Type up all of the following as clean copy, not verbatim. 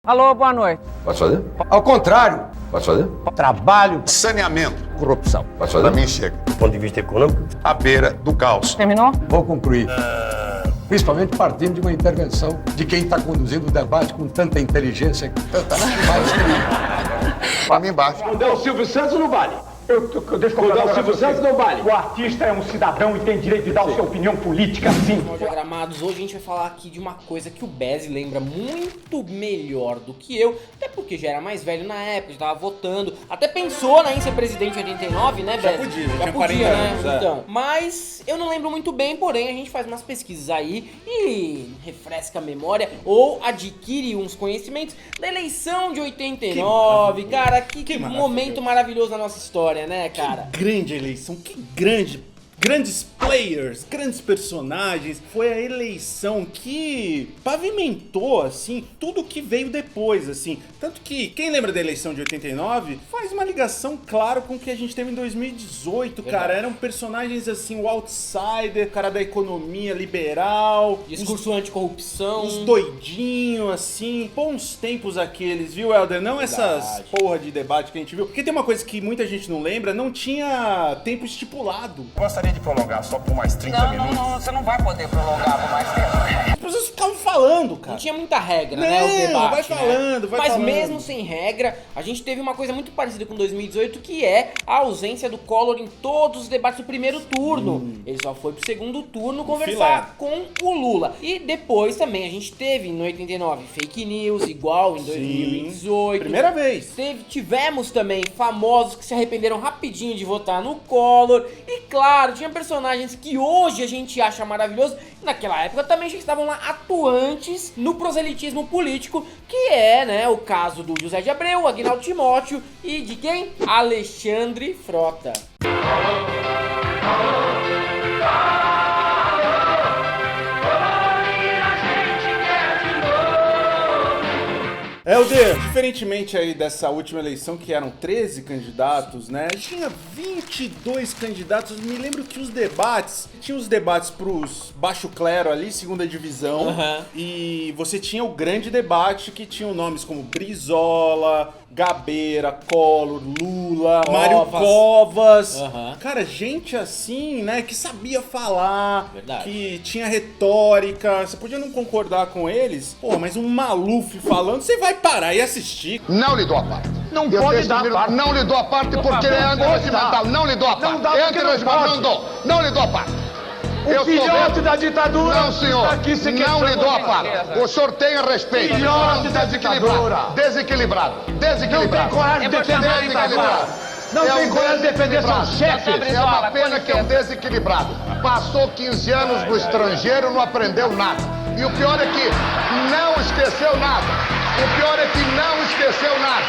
Alô, boa noite. Pode fazer? Ao contrário, Pode fazer? trabalho, Saneamento, corrupção. Pode para fazer? mim chega. Do ponto de vista econômico, À beira do caos. Terminou? Vou concluir. Principalmente partindo de uma intervenção de quem está conduzindo o debate com tanta inteligência, com tanta maestria. Para mim baixa. Quando é o Silvio Santos, não vale. Quando é o Silvio Santos, não vale. O artista é um cidadão e tem direito de dar a sua opinião política, sim. Diagramados, hoje a gente vai falar aqui de uma coisa que o Bez lembra muito melhor do que eu, até porque já era mais velho na época, já tava votando, até pensou, né, em ser presidente em 89, né, Bez? já podia, né? anos, é. Então, mas eu não lembro muito bem, porém a gente faz umas pesquisas aí e refresca a memória ou adquire uns conhecimentos da eleição de 89, cara, que momento maravilhoso na nossa história, né, cara? grande eleição, que grandes players, grandes personagens. Foi a eleição que pavimentou, assim, tudo que veio depois, assim. Tanto que, quem lembra da eleição de 89, faz uma ligação, claro, com o que a gente teve em 2018, cara. Eram personagens, assim, o outsider, o cara da economia liberal. Discurso anticorrupção. Os doidinhos, assim, bons tempos aqueles, viu, Helder? Não essas porra de debate que a gente viu. Porque tem uma coisa que muita gente não lembra, não tinha tempo estipulado. Gostaria de prolongar só por mais 30 minutos. Não, você não vai poder prolongar por mais tempo. As pessoas ficavam falando, cara. Não tinha muita regra, Não, né, o debate, vai falando, né? vai Mas falando. mesmo sem regra, a gente teve uma coisa muito parecida com 2018, que é a ausência do Collor em todos os debates do primeiro turno. Ele só foi pro segundo turno conversar com o Lula. E depois também a gente teve, no 89, fake news, igual em 2018. Primeira vez. Tivemos também famosos que se arrependeram rapidinho de votar no Collor. E claro, tinha personagens que hoje a gente acha maravilhoso. Naquela época também já estavam lá atuantes no proselitismo político, que é, né, o caso do José de Abreu, Aguinaldo Timóteo e de quem? Alexandre Frota. Helder, diferentemente aí dessa última eleição, que eram 13 candidatos, né? Tinha 22 candidatos. Me lembro que os debates... Tinha os debates pros baixo clero ali, segunda divisão. E você tinha o grande debate, que tinham nomes como Brizola, Gabeira, Collor, Lula, Mário Covas. Cara, gente assim, né, que sabia falar, Verdade. que tinha retórica. Você podia não concordar com eles, pô, mas um Maluf falando, você vai parar e assistir. Não lhe dou a parte. Não pode dar parte. Não lhe dou a parte porque ele é antirregimental. Não lhe dou a parte. Não dá porque Antirregimental, não não dou. Não lhe dou a parte. O filhote da ditadura Não, senhor. está aqui se Não lhe dou a certeza. parte. O senhor tenha respeito. Filhote da ditadura. Desequilibrado. Não tem Desequilibrado. coragem de defender a ditadura. Não tem coragem de defender seus chefes. É uma pena que é um desequilibrado. Passou 15 anos no estrangeiro, não aprendeu nada. E o pior é que não esqueceu nada. O pior é que não esqueceu nada.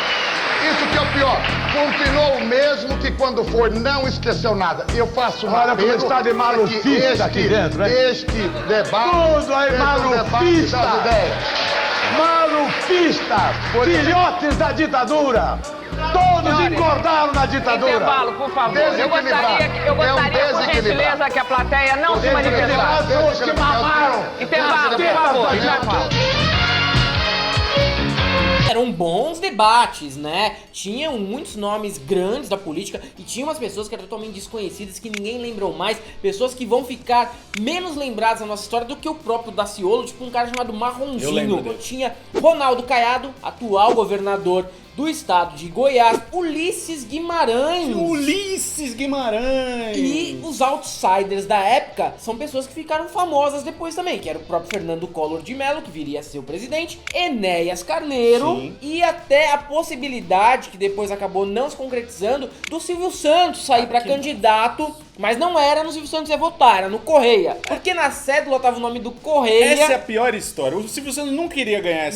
Isso que é o pior. Continuou o mesmo que quando foi, não esqueceu nada. Eu faço um Olha como apelo está de malufista que aqui dentro, hein? Este debate Tudo aí seja um debate malufista. das ideias. Malufistas, filhotes da ditadura. Todos engordaram na ditadura. Intervalo, por favor. Eu gostaria, por gentileza, que a plateia não se manifestasse. Pessoas que mamaram. Intervalo, por favor. Intervalo. Eram bons debates, né? Tinham muitos nomes grandes da política e tinha umas pessoas que eram totalmente desconhecidas, que ninguém lembrou mais, pessoas que vão ficar menos lembradas na nossa história do que o próprio Daciolo, tipo um cara chamado Marronzinho. Eu lembro dele. Tinha Ronaldo Caiado, atual governador do estado de Goiás, Ulisses Guimarães. Ulisses Guimarães. E os outsiders da época são pessoas que ficaram famosas depois também, que era o próprio Fernando Collor de Mello, que viria a ser o presidente, Enéas Carneiro, Sim. e até a possibilidade, que depois acabou não se concretizando, do Silvio Santos sair pra candidato, mas não era no Silvio Santos ia votar, era no Correia. Porque na cédula tava o nome do Correia. Essa é a pior história. O Silvio Santos não queria ganhar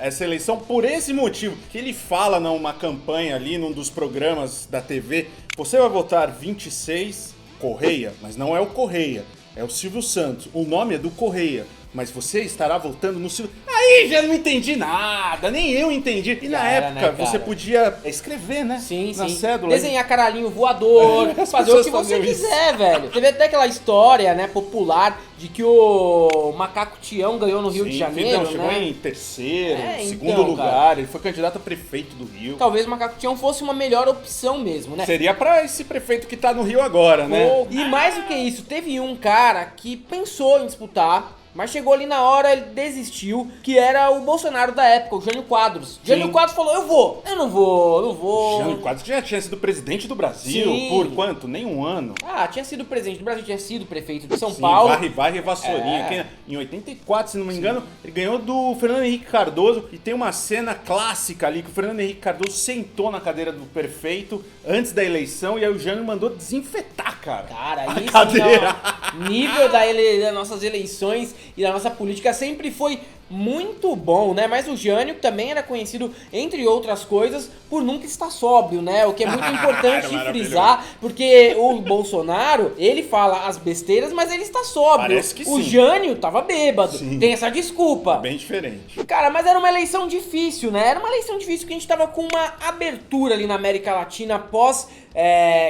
essa eleição por esse motivo. Que ele fala numa campanha ali, num dos programas da TV, você vai votar 26 Correia, mas não é o Correia, é o Silvio Santos. O nome é do Correia, mas você estará votando no Silvio... Aí já não entendi nada, nem eu entendi. E na época você podia escrever, né? Sim, na sim. cédula. Desenhar caralhinho voador, fazer o que você quiser, velho. Teve até aquela história, né, popular de que o Macaco Tião ganhou no Rio de Janeiro, chegou né? em terceiro, segundo então, lugar, cara, ele foi candidato a prefeito do Rio. Talvez o Macaco Tião fosse uma melhor opção mesmo, né? Seria pra esse prefeito que tá no Rio agora, né? E mais do que isso, teve um cara que pensou em disputar, mas chegou ali na hora, ele desistiu, que era o Bolsonaro da época, o Jânio Quadros. Jânio Quadros falou, eu não vou. Jânio Quadros já tinha sido presidente do Brasil, por quanto? Nem um ano. Ah, tinha sido presidente do Brasil, tinha sido prefeito de São Paulo. Varre Vassourinha. Em 84, se não me engano, ele ganhou do Fernando Henrique Cardoso. E tem uma cena clássica ali, que o Fernando Henrique Cardoso sentou na cadeira do prefeito antes da eleição, e aí o Jânio mandou desinfetar, cara. Cara, a isso cadeira. Não. Nível das nossas eleições e da nossa política sempre foi muito bom, né? Mas o Jânio também era conhecido, entre outras coisas, por nunca estar sóbrio, né? O que é muito importante de frisar, porque o Bolsonaro, ele fala as besteiras, mas ele está sóbrio. Parece que o sim. Jânio tava bêbado. Sim. Tem essa desculpa. Bem diferente. Cara, mas era uma eleição difícil, né? Era uma eleição difícil porque a gente tava com uma abertura ali na América Latina após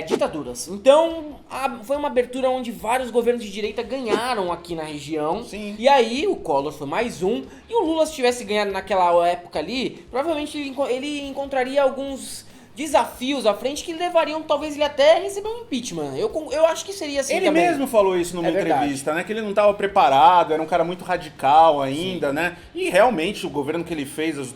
ditaduras. Então, foi uma abertura onde vários governos de direita ganharam aqui na região. Sim. E aí, o Collor foi mais um. E o Lula, se tivesse ganhado naquela época ali, provavelmente ele encontraria alguns desafios à frente que levariam, talvez, ele até a receber um impeachment. Eu acho que seria assim ele também. Ele mesmo falou isso numa entrevista, né? Que ele não estava preparado, era um cara muito radical ainda, né? E realmente o governo que ele fez, os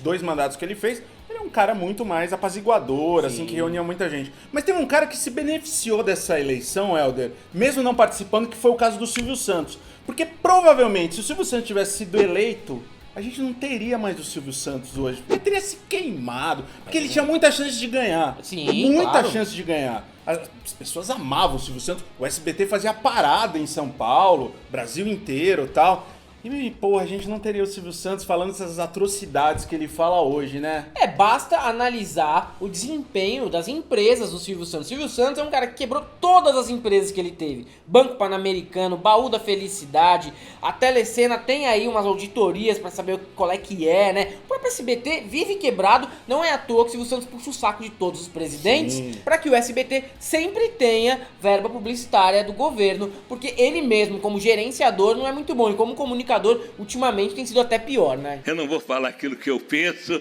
dois mandatos que ele fez, ele é um cara muito mais apaziguador, assim, que reunia muita gente. Mas tem um cara que se beneficiou dessa eleição, Helder, mesmo não participando, que foi o caso do Silvio Santos. Porque provavelmente, se o Silvio Santos tivesse sido eleito, a gente não teria mais o Silvio Santos hoje. Ele teria se queimado, porque ele tinha muita chance de ganhar. Sim, muita chance de ganhar. As pessoas amavam o Silvio Santos. O SBT fazia parada em São Paulo, Brasil inteiro e tal. E, pô, a gente não teria o Silvio Santos falando essas atrocidades que ele fala hoje, né? Basta analisar o desempenho das empresas do Silvio Santos. O Silvio Santos é um cara que quebrou todas as empresas que ele teve. Banco Pan-Americano, Baú da Felicidade, a Telecena tem aí umas auditorias pra saber qual é que é, né? O próprio SBT vive quebrado, não é à toa que o Silvio Santos puxa o saco de todos os presidentes pra que o SBT sempre tenha verba publicitária do governo, porque ele mesmo, como gerenciador, não é muito bom, e como comunicador, ultimamente tem sido até pior, né? Eu não vou falar aquilo que eu penso.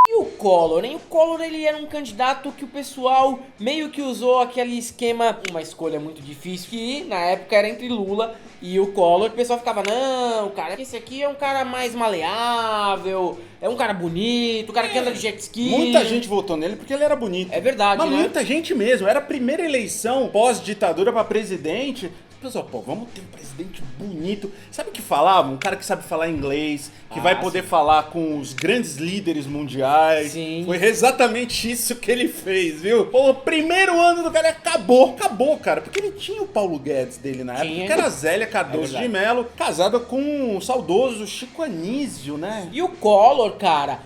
E o Collor, hein? O Collor, ele era um candidato que o pessoal meio que usou aquele esquema, uma escolha muito difícil, que na época era entre Lula e o Collor. O pessoal ficava, não, cara, esse aqui é um cara mais maleável, é um cara bonito, o cara que anda de jet ski. Muita gente votou nele porque ele era bonito. É verdade, mas né? Muita gente mesmo. Era a primeira eleição pós-ditadura pra presidente. Pessoal, pô, vamos ter um presidente bonito. Sabe o que falava? Um cara que sabe falar inglês, que vai poder falar com os grandes líderes mundiais. Sim. Foi exatamente isso que ele fez, viu? Pô, o primeiro ano do cara acabou, cara. Porque ele tinha o Paulo Guedes dele na época, que era a Zélia Cardoso de Mello, casada com o saudoso Chico Anísio, né? E o Collor, cara,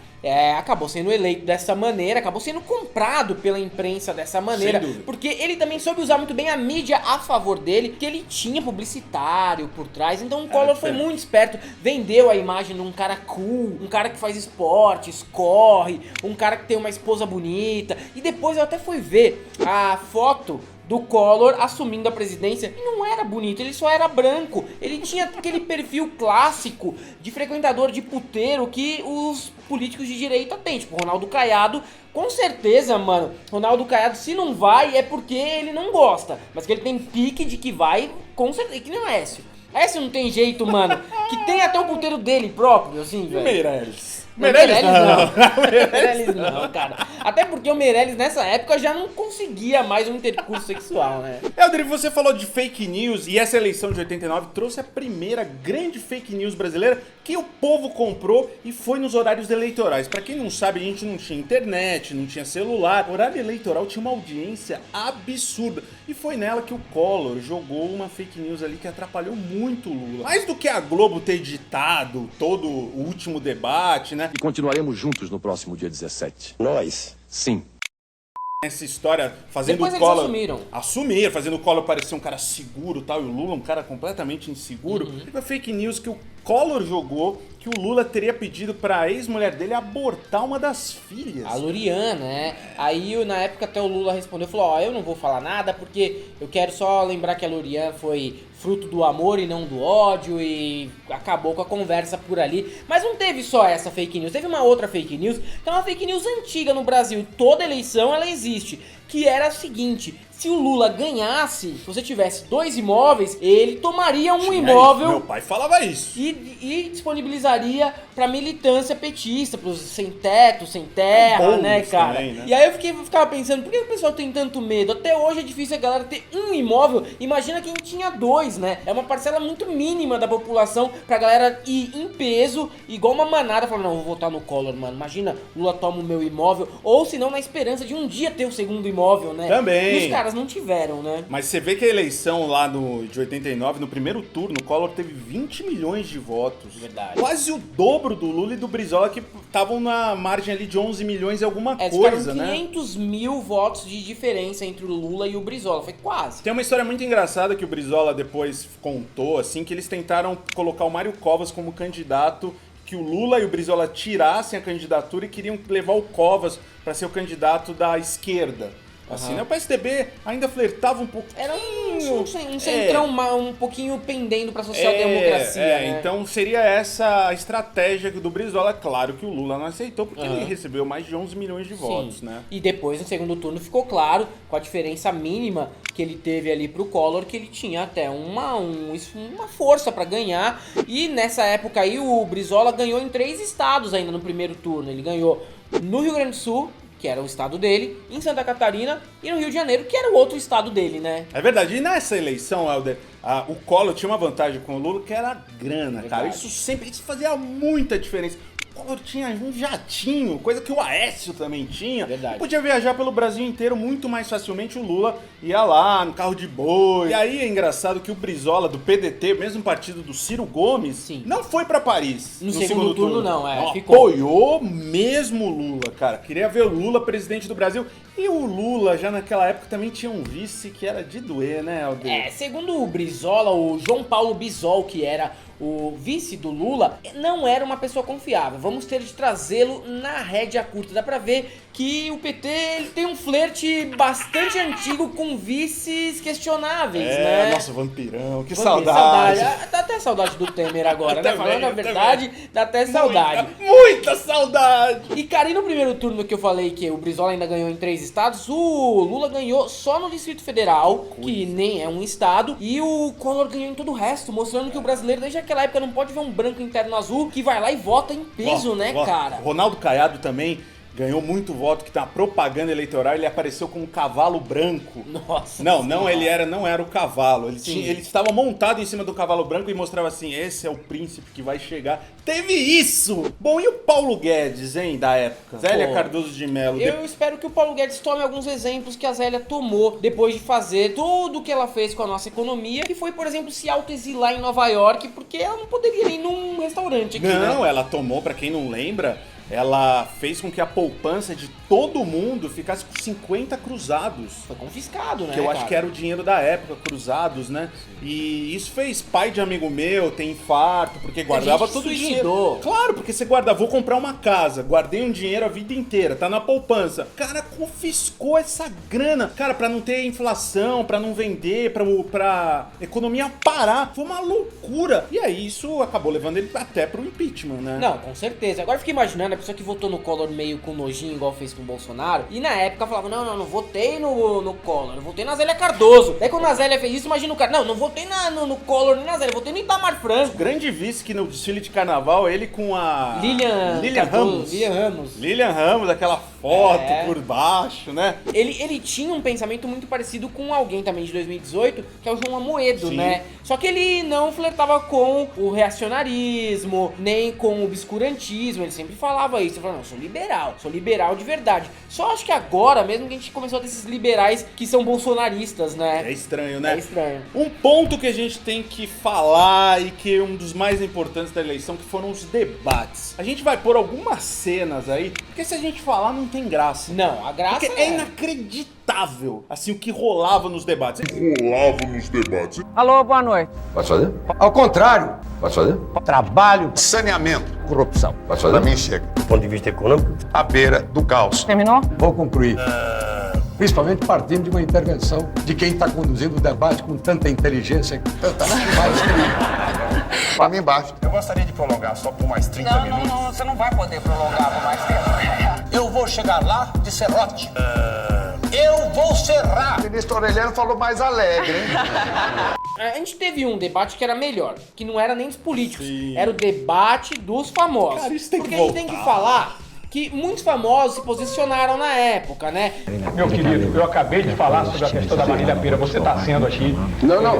acabou sendo eleito dessa maneira, acabou sendo comprado pela imprensa dessa maneira, porque ele também soube usar muito bem a mídia a favor dele, que ele tinha publicitário por trás, então o Collor foi muito esperto, vendeu a imagem de um cara cool, um cara que faz esportes, corre, um cara que tem uma esposa bonita, e depois eu até fui ver a foto do Collor assumindo a presidência, e não era bonito, ele só era branco, ele tinha aquele perfil clássico de frequentador de puteiro que os políticos de direita têm, tipo Ronaldo Caiado. Com certeza, mano, Ronaldo Caiado, se não vai é porque ele não gosta, mas que ele tem pique de que vai, com certeza, que nem o Aécio. Aécio não tem jeito, mano, que tem até o puteiro dele próprio, assim, velho. Meirelles. Meirelles não. Meirelles não, cara. Até porque o Meirelles nessa época já não conseguia mais um intercurso sexual, né? Helder, você falou de fake news e essa eleição de 89 trouxe a primeira grande fake news brasileira que o povo comprou e foi nos horários eleitorais. Pra quem não sabe, a gente não tinha internet, não tinha celular. O horário eleitoral tinha uma audiência absurda e foi nela que o Collor jogou uma fake news ali que atrapalhou muito o Lula. Mais do que a Globo ter editado todo o último debate, né? E continuaremos juntos no próximo dia 17. Nós? Sim. essa história, fazendo Depois o eles Collor... assumiram. Assumiram, fazendo o Collor parecer um cara seguro e tal, e o Lula um cara completamente inseguro. Teve a fake news que o Collor jogou que o Lula teria pedido pra ex-mulher dele abortar uma das filhas. A Lurian, né? Aí, na época, até o Lula respondeu, falou, ó, eu não vou falar nada porque eu quero só lembrar que a Lurian foi fruto do amor e não do ódio e acabou com a conversa por ali. Mas não teve só essa fake news, teve uma outra fake news, que é uma fake news antiga no Brasil, toda eleição ela existe, que era a seguinte... Se o Lula ganhasse, se você tivesse 2 imóveis, ele tomaria um imóvel... Meu pai falava isso. E disponibilizaria pra militância petista, pros sem teto, sem terra, Bônus né, cara? também, né? E aí eu ficava pensando, por que o pessoal tem tanto medo? Até hoje é difícil a galera ter um imóvel. Imagina quem tinha 2, né? É uma parcela muito mínima da população pra galera ir em peso, igual uma manada, falando, não, vou votar no Collor, mano. Imagina, Lula toma o meu imóvel, ou se não, na esperança de um dia ter o segundo imóvel, né? Também. E os caras não tiveram, né? Mas você vê que a eleição lá de 89, no primeiro turno, o Collor teve 20 milhões de votos. Verdade. Quase o dobro do Lula e do Brizola, que estavam na margem ali de 11 milhões e alguma Eles coisa, ficaram né? 500 mil votos de diferença entre o Lula e o Brizola, foi quase. Tem uma história muito engraçada que o Brizola depois contou, assim, que eles tentaram colocar o Mário Covas como candidato, que o Lula e o Brizola tirassem a candidatura e queriam levar o Covas para ser o candidato da esquerda. Assim, né? O PSDB ainda flertava um pouco. Era um centrão um pouquinho pendendo pra social-democracia, né? Então seria essa a estratégia do Brizola. Claro que o Lula não aceitou, porque ele recebeu mais de 11 milhões de votos, né? E depois, no segundo turno, ficou claro, com a diferença mínima que ele teve ali pro Collor, que ele tinha até uma força pra ganhar. E nessa época aí, o Brizola ganhou em 3 estados ainda no primeiro turno. Ele ganhou no Rio Grande do Sul, que era o estado dele, em Santa Catarina e no Rio de Janeiro, que era o outro estado dele, né? É verdade. E nessa eleição, Helder, o Collor tinha uma vantagem com o Lula, que era a grana, cara. Isso fazia muita diferença. O Collor tinha um jatinho, coisa que o Aécio também tinha. Verdade. E podia viajar pelo Brasil inteiro muito mais facilmente. O Lula ia lá no carro de boi. E aí é engraçado que o Brizola, do PDT, mesmo partido do Ciro Gomes, não foi pra Paris. No segundo turno, não, ficou. Apoiou mesmo o Lula, cara. Queria ver o Lula presidente do Brasil. E o Lula, já naquela época, também tinha um vice que era de doer, né, Helder? Segundo o Brizola, o João Paulo Bisol, que era o vice do Lula, não era uma pessoa confiável. Vamos ter de trazê-lo na rédea curta. Dá pra ver que o PT ele tem um flerte bastante antigo com vices questionáveis, né? Nossa, vampirão, que saudade. Dá até saudade do Temer agora, né? Falando a verdade, dá até saudade. Muita saudade! E, cara, e no primeiro turno que eu falei que o Brizola ainda ganhou em 3 estados, o Lula ganhou só no Distrito Federal, que nem é um estado, e o Collor ganhou em todo o resto, mostrando que o brasileiro, desde aquela época, não pode ver um branco interno azul que vai lá e vota em peso, cara? Ronaldo Caiado também ganhou muito voto, que tá na propaganda eleitoral, ele apareceu com um cavalo branco. Nossa. Não era o cavalo. Ele estava montado em cima do cavalo branco e mostrava assim, esse é o príncipe que vai chegar. Teve isso! Bom, e o Paulo Guedes, hein, da época? Zélia Cardoso de Mello. Eu espero que o Paulo Guedes tome alguns exemplos que a Zélia tomou depois de fazer tudo o que ela fez com a nossa economia, que foi, por exemplo, se autoexilar em Nova York, porque ela não poderia ir num restaurante aqui, Não, ela tomou, pra quem não lembra, ela fez com que a poupança de todo mundo ficasse com 50 cruzados. Foi confiscado, né? Que eu acho que era o dinheiro da época, cruzados, né? E isso fez pai de amigo meu ter infarto, porque guardava todo o dinheiro. Claro, porque você guarda, vou comprar uma casa, guardei um dinheiro a vida inteira, tá na poupança. Cara, confiscou essa grana, cara, pra não ter inflação, pra não vender, pra economia parar. Foi uma loucura. E aí isso acabou levando ele até pro impeachment, né? Não, com certeza. Agora eu fiquei imaginando a pessoa que votou no Collor meio com nojinho, igual fez com o Bolsonaro, e na época falava, não votei no Collor, eu votei na Zélia Cardoso. Daí quando a Zélia fez isso, imagina o cara, não votei no Collor nem na Zélia, votei no Itamar Franco. Grande vice que no desfile de carnaval, ele com a... Lilian Ramos. Lilian Ramos, aquela foto por baixo, né? Ele tinha um pensamento muito parecido com alguém também de 2018, que é o João Amoedo, né? Só que ele não flertava com o reacionarismo, nem com o obscurantismo, ele sempre falava isso, ele falava, não, sou liberal de verdade. Só acho que agora, mesmo que a gente começou a ter esses liberais que são bolsonaristas, né? É estranho, né? É estranho. Um ponto que a gente tem que falar e que é um dos mais importantes da eleição, que foram os debates. A gente vai pôr algumas cenas aí, porque se a gente falar, não tem graça. Não, a graça Porque é inacreditável, assim, o que rolava nos debates. Alô, boa noite. Pode fazer? Ao contrário. Pode fazer? Trabalho, saneamento, corrupção. Pode fazer? Pra mim chega. Do ponto de vista econômico, À beira do caos. Terminou? Vou concluir. Principalmente partindo de uma intervenção de quem está conduzindo o debate com tanta inteligência, tanta maestria. Pra mim basta. eu gostaria de prolongar só por mais 30 minutos. Não, você não vai poder prolongar por mais tempo. Eu vou chegar lá de serrote. Eu vou serrar. O ministro Aureliano falou mais alegre, hein? A gente teve um debate que era melhor, que não era nem dos políticos, era o debate dos famosos. Cara, isso tem que Porque a gente tem que falar que muitos famosos se posicionaram na época, né? Meu querido, eu acabei de falar sobre a questão da Marília Pêra. Você está sendo aqui... Não,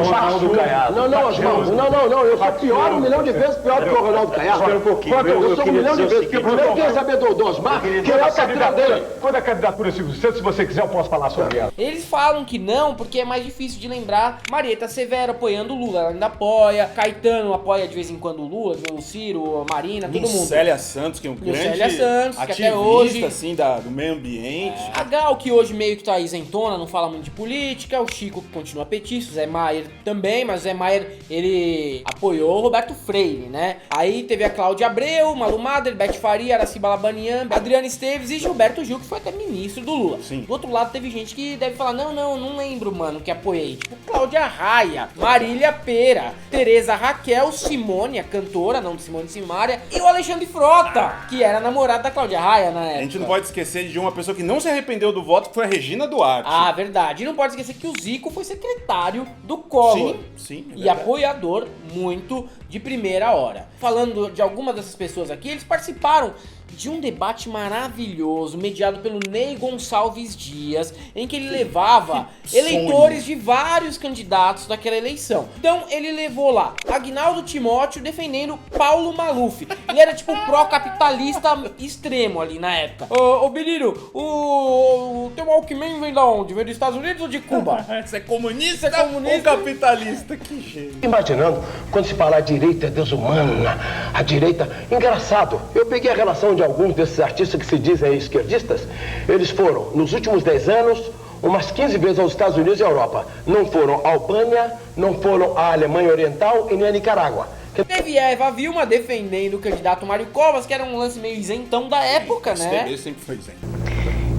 Ronaldo Caiado. Não, eu sou pior, 1 milhão de vezes pior do que o Ronaldo Caiado. Espera um pouquinho. Eu sou 1 milhão de vezes. Primeiro eu queria saber do Osmar, que é a candidatura dele. Quando a candidatura do Silvio Santos, se você quiser, eu posso falar sobre ela. Eles falam que não, porque é mais difícil de lembrar. Marieta Severo apoiando o Lula, ela ainda apoia. Caetano apoia de vez em quando o Lula, o Ciro, a Marina, todo mundo. Célia Santos, que é um grande Célia Santos, que ativista, até hoje... assim, do meio ambiente. A Gal, que hoje meio que tá isentona, não fala muito de política. O Chico, que continua petista. O Zé Maier também, mas o Zé Maier, ele apoiou o Roberto Freire, né? Aí teve a Cláudia Abreu, Malu Mader, Beth Faria, Araci Balabanian, Adriana Esteves e Gilberto Gil, que foi até ministro do Lula. Sim. Do outro lado, teve gente que deve falar, não lembro, mano, que apoiei. Tipo, Cláudia Raia, Marília Pêra, Tereza Raquel, Simone, a cantora, não de Simone Simaria, e o Alexandre Frota, que era namorado da Cláudia Raia na época. A gente não pode esquecer de uma pessoa que não se arrependeu do voto, que foi a Regina Duarte. Ah, verdade. E não pode esquecer que o Zico foi secretário do Collor. Sim, é E verdade. apoiador muito de primeira hora. Falando de algumas dessas pessoas aqui, eles participaram de um debate maravilhoso, mediado pelo Ney Gonçalves Dias, em que ele levava eleitores de vários candidatos daquela eleição. Então ele levou lá Agnaldo Timóteo defendendo Paulo Maluf. Ele era tipo pró-capitalista extremo ali na época. Ô Benino, o teu Alckmin vem da onde? Vem dos Estados Unidos ou de Cuba? Você é comunista, Você é comunista? ou capitalista? Que jeito. Imaginando, quando se fala a direita é desumana, a direita... Engraçado, eu peguei a relação de alguns desses artistas que se dizem esquerdistas. Eles foram, nos últimos 10 anos, umas 15 vezes aos Estados Unidos e Europa. Não foram à Albânia, não foram à Alemanha Oriental e nem a Nicarágua. Teve a Eva Vilma defendendo o candidato Mário Covas, que era um lance meio isentão da época, né? Ele sempre foi isento.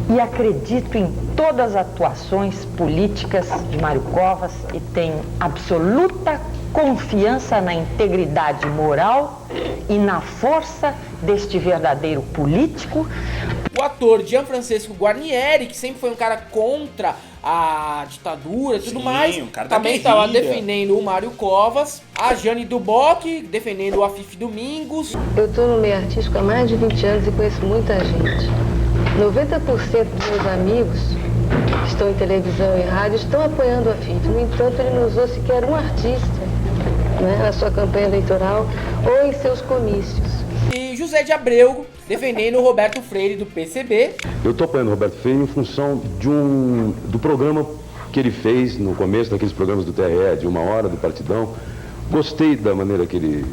E acredito em todas as atuações políticas de Mário Covas e tenho absoluta confiança na integridade moral e na força deste verdadeiro político. O ator Gianfrancesco Guarnieri, que sempre foi um cara contra a ditadura e tudo mais, um cara da também estava guerrilha. defendendo o Mário Covas. A Jane Duboc defendendo o Afif Domingos. Eu estou no meio artístico há mais de 20 anos e conheço muita gente. 90% dos meus amigos que estão em televisão e rádio estão apoiando o Afif. No entanto, ele não usou sequer um artista, né, na sua campanha eleitoral ou em seus comícios. E José de Abreu defendendo o Roberto Freire do PCB. Eu estou apoiando o Roberto Freire em função do programa que ele fez no começo daqueles programas do TRE, de 1 hora, do Partidão. Gostei da maneira que ele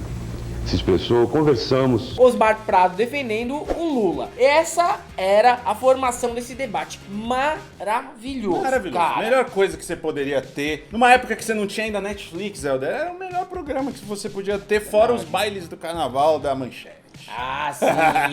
se expressou, conversamos. Osmar Prado defendendo o Lula. Essa era a formação desse debate. Maravilhoso. Maravilhoso. Cara. Melhor coisa que você poderia ter. Numa época que você não tinha ainda Netflix, Helder, era o melhor programa que você podia ter, fora os bailes do carnaval da Manchete. Ah, sim,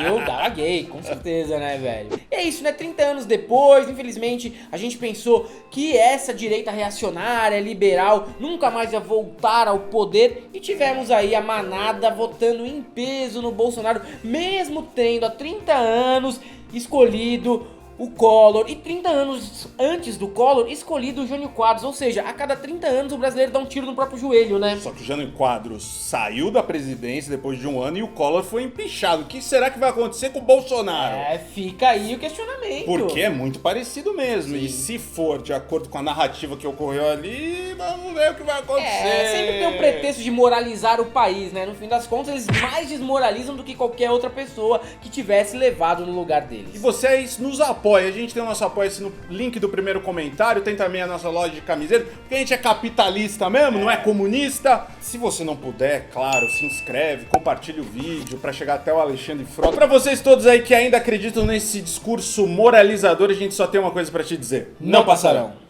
eu dava gay, com certeza, né, velho? E é isso, né? 30 anos depois, infelizmente, a gente pensou que essa direita reacionária, liberal, nunca mais ia voltar ao poder. E tivemos aí a manada votando em peso no Bolsonaro, mesmo tendo há 30 anos escolhido o Collor, e 30 anos antes do Collor, escolhido o Jânio Quadros. Ou seja, a cada 30 anos o brasileiro dá um tiro no próprio joelho, né? Só que o Jânio Quadros saiu da presidência depois de 1 ano e o Collor foi empichado. O que será que vai acontecer com o Bolsonaro? É, fica aí o questionamento. Porque é muito parecido mesmo. Sim. E se for de acordo com a narrativa que ocorreu ali, vamos ver o que vai acontecer. É, sempre tem um pretexto de moralizar o país, né? No fim das contas, eles mais desmoralizam do que qualquer outra pessoa que tivesse levado no lugar deles. E vocês nos apoiam apoia. A gente tem o nosso apoia-se no link do primeiro comentário, tem também a nossa loja de camiseta, porque a gente é capitalista mesmo, não é comunista. Se você não puder, claro, se inscreve, compartilha o vídeo pra chegar até o Alexandre Frota. Pra vocês todos aí que ainda acreditam nesse discurso moralizador, a gente só tem uma coisa pra te dizer. Não passarão.